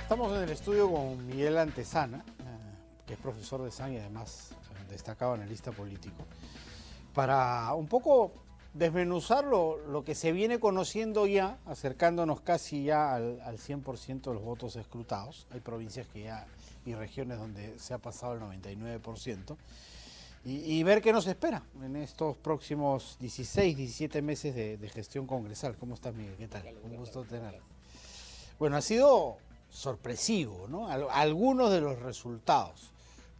Estamos en el estudio con Miguel Antezana, que es profesor de SAN y además destacado analista político, para un poco desmenuzar lo que se viene conociendo ya, acercándonos casi ya al 100% de los votos escrutados. Hay provincias que ya y regiones donde se ha pasado el 99%. Y ver qué nos espera en estos próximos 16, 17 meses de gestión congresal. ¿Cómo estás, Miguel? ¿Qué tal? Un gusto tenerlo. Bueno, ha sido sorpresivo, ¿no? Algunos de los resultados,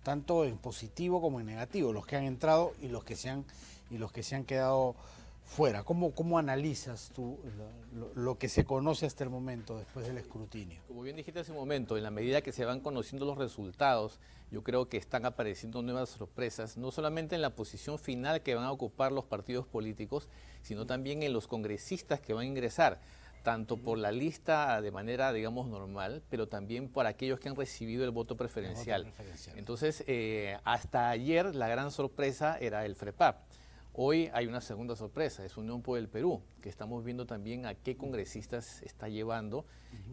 tanto en positivo como en negativo, los que han entrado y los que se han quedado fuera. ¿Cómo analizas tú lo que se conoce hasta el momento después del escrutinio? Como bien dijiste hace un momento, en la medida que se van conociendo los resultados, yo creo que están apareciendo nuevas sorpresas, no solamente en la posición final que van a ocupar los partidos políticos, sino también en los congresistas que van a ingresar, tanto por la lista de manera, digamos, normal, pero también por aquellos que han recibido el voto preferencial. Entonces, hasta ayer la gran sorpresa era el FREPAP. Hoy hay una segunda sorpresa, es Unión por el Perú, que estamos viendo también a qué congresistas está llevando.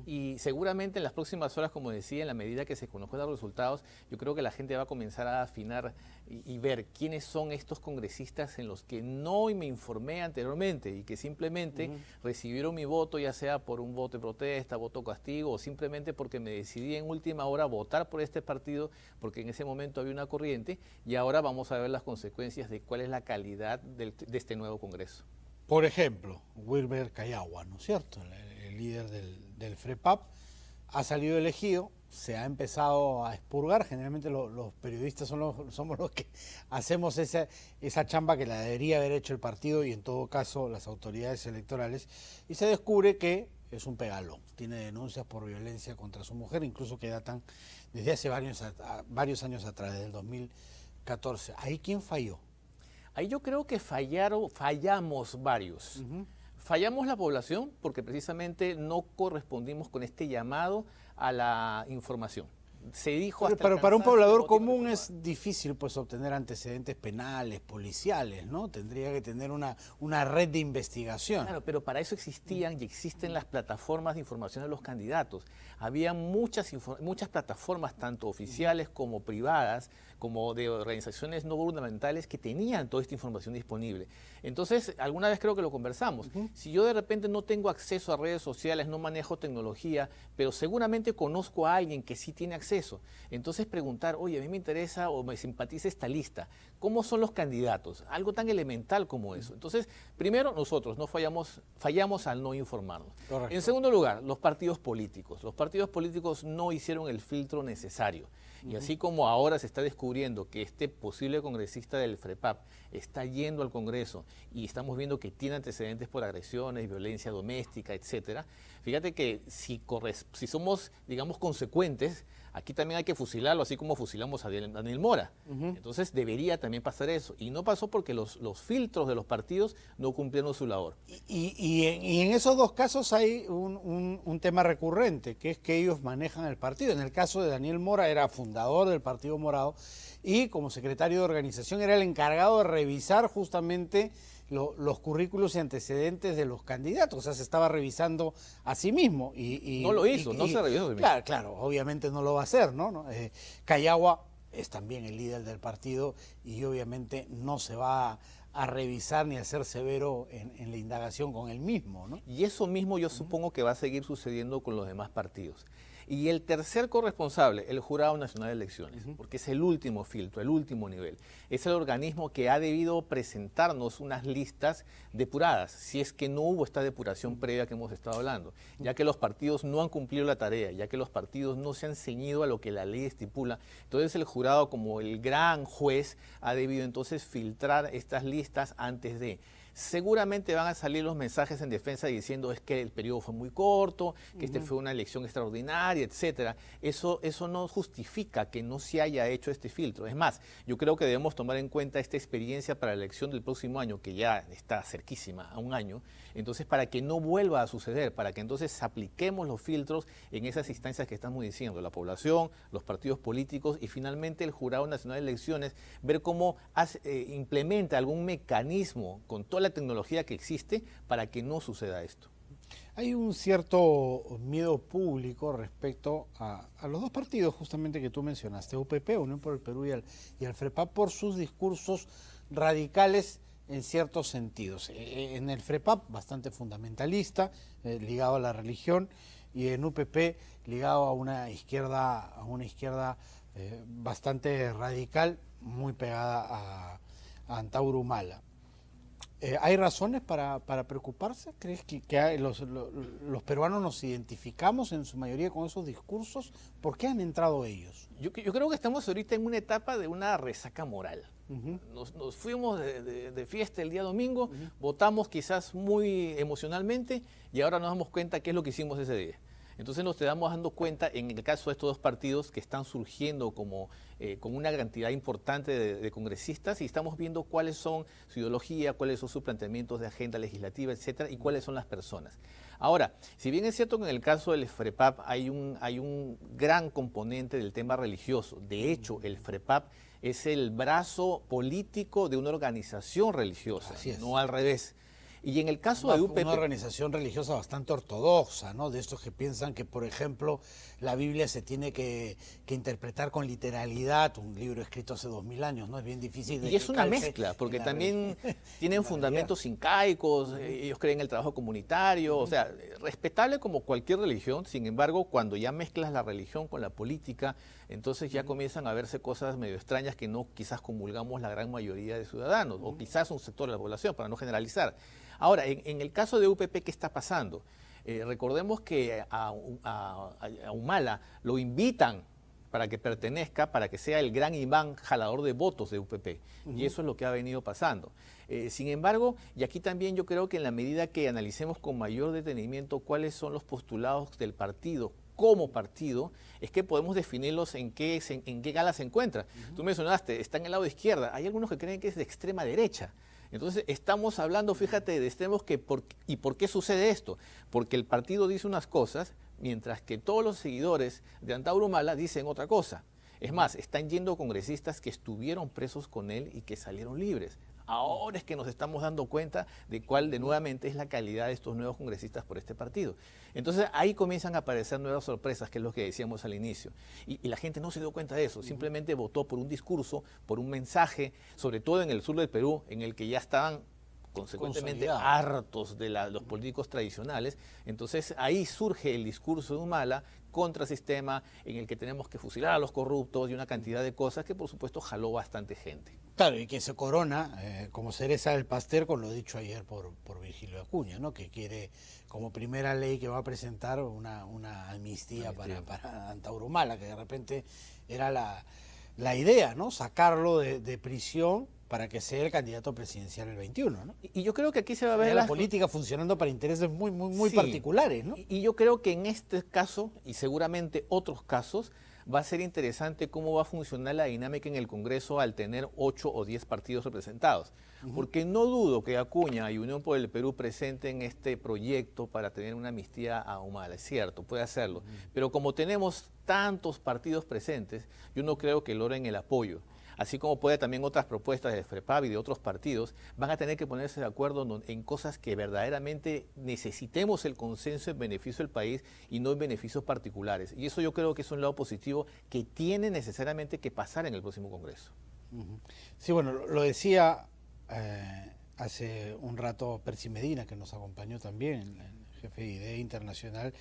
Y seguramente en las próximas horas, como decía, en la medida que se conozcan los resultados, yo creo que la gente va a comenzar a afinar y ver quiénes son estos congresistas en los que no me informé anteriormente y que simplemente recibieron mi voto, ya sea por un voto de protesta, voto castigo, o simplemente porque me decidí en última hora votar por este partido, porque en ese momento había una corriente, y ahora vamos a ver las consecuencias de cuál es la calidad de este nuevo Congreso. Por ejemplo, Wilmer Cayagua, ¿no es cierto? El líder del FREPAP ha salido elegido, se ha empezado a expurgar. Generalmente los periodistas somos los que hacemos esa chamba que la debería haber hecho el partido y en todo caso las autoridades electorales, y se descubre que es un pegalón, tiene denuncias por violencia contra su mujer, incluso que datan desde hace varios años atrás, desde el 2014. ¿Ahí quién falló? Ahí yo creo que fallamos varios. Fallamos la población porque precisamente no correspondimos con este llamado a la información. Se dijo pero para un poblador común es difícil pues obtener antecedentes penales, policiales, ¿no? Tendría que tener una red de investigación. Claro, pero para eso existían y existen las plataformas de información de los candidatos. Había muchas plataformas, tanto oficiales como privadas, como de organizaciones no gubernamentales, que tenían toda esta información disponible. Entonces, alguna vez creo que lo conversamos. Si yo de repente no tengo acceso a redes sociales, no manejo tecnología, pero seguramente conozco a alguien que sí tiene acceso, entonces preguntar, oye, a mí me interesa o me simpatiza esta lista, ¿cómo son los candidatos? Algo tan elemental como eso. Entonces, primero, nosotros no fallamos al no informarnos. Correcto. En segundo lugar, los partidos políticos. Los partidos políticos no hicieron el filtro necesario. Y así como ahora se está descubriendo que este posible congresista del FREPAP está yendo al Congreso y estamos viendo que tiene antecedentes por agresiones, violencia doméstica, etcétera, fíjate que si somos, digamos, consecuentes, aquí también hay que fusilarlo, así como fusilamos a Daniel Mora. Entonces debería también pasar eso. Y no pasó porque los filtros de los partidos no cumplieron su labor. Y en esos dos casos hay un tema recurrente, que es que ellos manejan el partido. En el caso de Daniel Mora, era fundador del Partido Morado y como secretario de organización era el encargado de revisar justamente los currículos y antecedentes de los candidatos. O sea, se estaba revisando a sí mismo. No lo hizo, no se revisó a sí mismo. Claro, obviamente no lo va a hacer, ¿no? Cayagua es también el líder del partido y obviamente no se va a revisar ni a ser severo en la indagación con él mismo, ¿no? Y eso mismo yo supongo que va a seguir sucediendo con los demás partidos. Y el tercer corresponsable, el Jurado Nacional de Elecciones, porque es el último filtro, el último nivel. Es el organismo que ha debido presentarnos unas listas depuradas, si es que no hubo esta depuración previa que hemos estado hablando, ya que los partidos no han cumplido la tarea, ya que los partidos no se han ceñido a lo que la ley estipula. Entonces el jurado, como el gran juez, ha debido entonces filtrar estas listas antes de... Seguramente van a salir los mensajes en defensa diciendo es que el periodo fue muy corto, que este fue una elección extraordinaria, etcétera. Eso no justifica que no se haya hecho este filtro. Es más, yo creo que debemos tomar en cuenta esta experiencia para la elección del próximo año, que ya está cerquísima, a un año. Entonces, para que no vuelva a suceder, para que entonces apliquemos los filtros en esas instancias que estamos diciendo, la población, los partidos políticos y finalmente el Jurado Nacional de Elecciones, ver cómo implementa algún mecanismo con toda la tecnología que existe para que no suceda esto. Hay un cierto miedo público respecto a los dos partidos justamente que tú mencionaste, UPP, Unión por el Perú y al FREPAP, por sus discursos radicales en ciertos sentidos. En el FREPAP bastante fundamentalista, ligado a la religión, y en UPP ligado a una izquierda bastante radical, muy pegada a Antauro Humala. ¿Hay razones para preocuparse? ¿Crees que los peruanos nos identificamos en su mayoría con esos discursos? ¿Por qué han entrado ellos? Yo creo que estamos ahorita en una etapa de una resaca moral. Nos fuimos de fiesta el día domingo, votamos quizás muy emocionalmente y ahora nos damos cuenta qué es lo que hicimos ese día. Entonces nos estamos dando cuenta, en el caso de estos dos partidos que están surgiendo como con una cantidad importante de congresistas, y estamos viendo cuáles son su ideología, cuáles son sus planteamientos de agenda legislativa, etcétera, y cuáles son las personas. Ahora, si bien es cierto que en el caso del FREPAP hay un gran componente del tema religioso, de hecho el FREPAP es el brazo político de una organización religiosa, no al revés. Y en el caso de UPP... Una organización religiosa bastante ortodoxa, ¿no? De estos que piensan que, por ejemplo, la Biblia se tiene que interpretar con literalidad, un libro escrito hace 2000 años, ¿no? Es bien difícil. Y es una mezcla, porque también tienen fundamentos incaicos, ellos creen en el trabajo comunitario, o sea, respetable como cualquier religión. Sin embargo, cuando ya mezclas la religión con la política, entonces ya comienzan a verse cosas medio extrañas que no quizás comulgamos la gran mayoría de ciudadanos, o quizás un sector de la población, para no generalizar. Ahora, en el caso de UPP, ¿qué está pasando? Recordemos que a Humala lo invitan para que pertenezca, para que sea el gran imán jalador de votos de UPP. Y eso es lo que ha venido pasando. Sin embargo, y aquí también yo creo que en la medida que analicemos con mayor detenimiento cuáles son los postulados del partido, como partido, es que podemos definirlos en qué gala se encuentra. Tú mencionaste, está en el lado izquierda. Hay algunos que creen que es de extrema derecha. Entonces estamos hablando, fíjate, de extremos ¿y por qué sucede esto? Porque el partido dice unas cosas, mientras que todos los seguidores de Antauro Humala dicen otra cosa. Es más, están yendo congresistas que estuvieron presos con él y que salieron libres. Ahora es que nos estamos dando cuenta de cuál nuevamente es la calidad de estos nuevos congresistas por este partido. Entonces ahí comienzan a aparecer nuevas sorpresas, que es lo que decíamos al inicio. Y la gente no se dio cuenta de eso, simplemente votó por un discurso, por un mensaje, sobre todo en el sur del Perú, en el que ya estaban consecuentemente hartos de los políticos tradicionales. Entonces ahí surge el discurso de Humala contra sistema, en el que tenemos que fusilar a los corruptos y una cantidad de cosas que por supuesto jaló bastante gente. Claro, y que se corona como cereza del pastel con lo dicho ayer por Virgilio Acuña, ¿no? Que quiere como primera ley que va a presentar una amnistía para Antauro Humala, que de repente era la idea, ¿no? Sacarlo de prisión para que sea el candidato presidencial el 21, ¿no? Y yo creo que aquí se va a ver la política funcionando para intereses muy particulares, ¿no? Y yo creo que en este caso, y seguramente otros casos, va a ser interesante cómo va a funcionar la dinámica en el Congreso al tener 8 o 10 partidos representados. Porque no dudo que Acuña y Unión por el Perú presenten este proyecto para tener una amnistía a Humala. Es cierto, puede hacerlo. Pero como tenemos tantos partidos presentes, yo no creo que logren el apoyo. Así como puede también otras propuestas de FREPAP y de otros partidos, van a tener que ponerse de acuerdo en cosas que verdaderamente necesitemos el consenso en beneficio del país y no en beneficios particulares. Y eso yo creo que es un lado positivo que tiene necesariamente que pasar en el próximo Congreso. Sí, bueno, lo decía hace un rato Percy Medina, que nos acompañó también, el jefe de IDEA Internacional,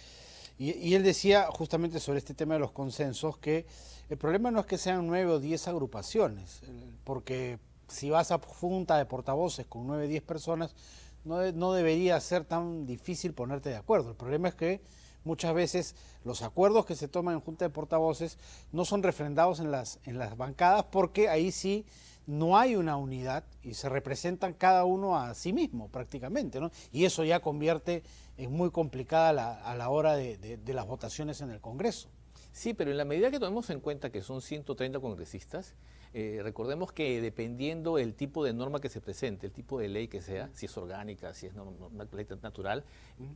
y él decía justamente sobre este tema de los consensos que el problema no es que sean 9 o 10 agrupaciones, porque si vas a junta de portavoces con 9 o 10 personas, no debería ser tan difícil ponerte de acuerdo. El problema es que muchas veces los acuerdos que se toman en junta de portavoces no son refrendados en las bancadas, porque ahí sí no hay una unidad y se representan cada uno a sí mismo prácticamente, ¿no? Y eso ya convierte en muy complicada a la hora de las votaciones en el Congreso. Sí, pero en la medida que tomemos en cuenta que son 130 congresistas, recordemos que dependiendo el tipo de norma que se presente, el tipo de ley que sea, si es orgánica, si es una ley natural,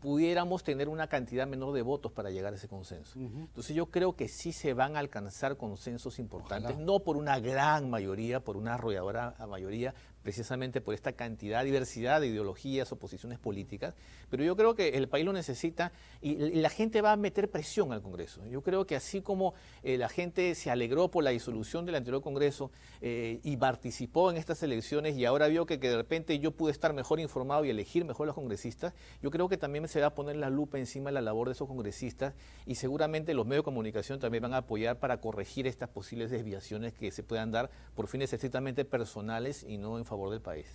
pudiéramos tener una cantidad menor de votos para llegar a ese consenso. Entonces yo creo que sí se van a alcanzar consensos importantes, no por una gran mayoría, por una arrolladora mayoría, precisamente por esta cantidad, diversidad de ideologías o posiciones políticas, pero yo creo que el país lo necesita y la gente va a meter presión al Congreso. Yo creo que así como la gente se alegró por la disolución del anterior Congreso y participó en estas elecciones y ahora vio que de repente yo pude estar mejor informado y elegir mejor a los congresistas, yo creo que también se va a poner la lupa encima de la labor de esos congresistas y seguramente los medios de comunicación también van a apoyar para corregir estas posibles desviaciones que se puedan dar por fines estrictamente personales y no en favor del país.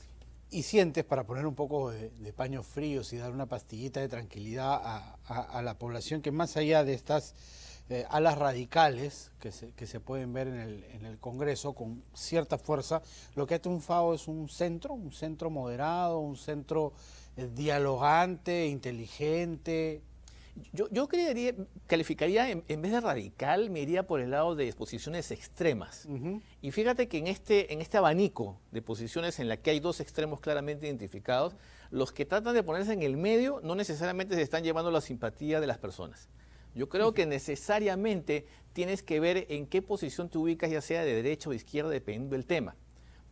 ¿Y sientes, para poner un poco de paños fríos y dar una pastillita de tranquilidad a la población, que más allá de estas alas radicales que se pueden ver en el Congreso con cierta fuerza, lo que ha triunfado es un centro moderado, un centro dialogante, inteligente? Yo calificaría, en vez de radical, me iría por el lado de posiciones extremas. Y fíjate que en este abanico de posiciones en la que hay dos extremos claramente identificados, los que tratan de ponerse en el medio no necesariamente se están llevando la simpatía de las personas. Yo creo que necesariamente tienes que ver en qué posición te ubicas, ya sea de derecha o de izquierda, dependiendo del tema.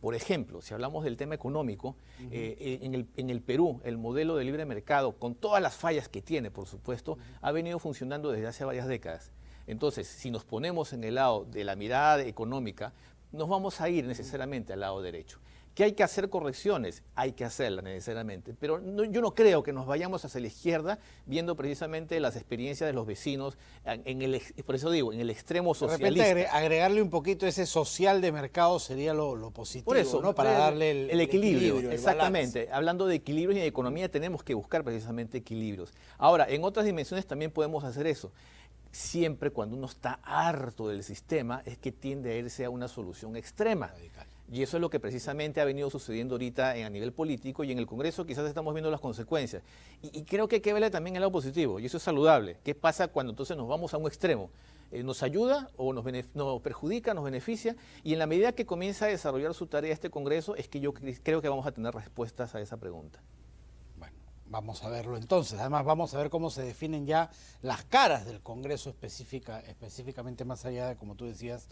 Por ejemplo, si hablamos del tema económico, en el Perú, el modelo de libre mercado, con todas las fallas que tiene, por supuesto, ha venido funcionando desde hace varias décadas. Entonces, si nos ponemos en el lado de la mirada económica, nos vamos a ir necesariamente al lado derecho. ¿Que hay que hacer correcciones? Hay que hacerlas necesariamente, pero yo no creo que nos vayamos hacia la izquierda viendo precisamente las experiencias de los vecinos, por eso digo, en el extremo socialista. De repente agregarle un poquito ese social de mercado sería lo positivo, por eso, ¿no? Para darle el equilibrio, el exactamente. balance. Hablando de equilibrios y de economía tenemos que buscar precisamente equilibrios. Ahora, en otras dimensiones también podemos hacer eso. Siempre cuando uno está harto del sistema es que tiende a irse a una solución extrema. Radical. Y eso es lo que precisamente ha venido sucediendo ahorita a nivel político y en el Congreso quizás estamos viendo las consecuencias. Y creo que hay que verle también el lado positivo y eso es saludable. ¿Qué pasa cuando entonces nos vamos a un extremo? ¿Nos ayuda o nos perjudica, nos beneficia? Y en la medida que comienza a desarrollar su tarea este Congreso es que yo creo que vamos a tener respuestas a esa pregunta. Vamos a verlo entonces. Además vamos a ver cómo se definen ya las caras del Congreso específicamente más allá de, como tú decías,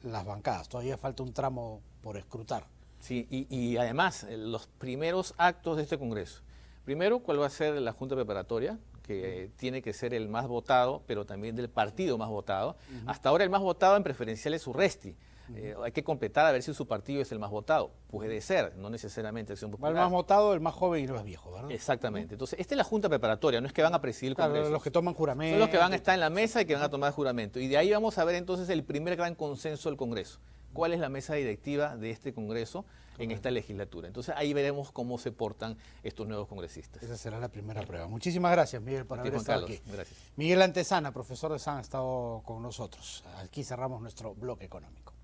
las bancadas. Todavía falta un tramo por escrutar. Sí, y además los primeros actos de este Congreso. Primero, ¿cuál va a ser la Junta Preparatoria? Que tiene que ser el más votado, pero también del partido más votado. Hasta ahora el más votado en preferencial es Urresti. Hay que completar a ver si su partido es el más votado. Puede ser, no necesariamente Acción Popular. El más votado, el más joven y el más viejo, ¿verdad? Exactamente. Entonces, esta es la Junta Preparatoria, no es que van a presidir el Congreso. Claro, los que toman juramento. Son los que van a estar en la mesa y que van a tomar juramento. Y de ahí vamos a ver entonces el primer gran consenso del Congreso. ¿Cuál es la mesa directiva de este Congreso en esta legislatura? Entonces, ahí veremos cómo se portan estos nuevos congresistas. Esa será la primera prueba. Muchísimas gracias, Miguel, por haber estado aquí. Gracias. Miguel Antesana, profesor de SAN, ha estado con nosotros. Aquí cerramos nuestro bloque económico.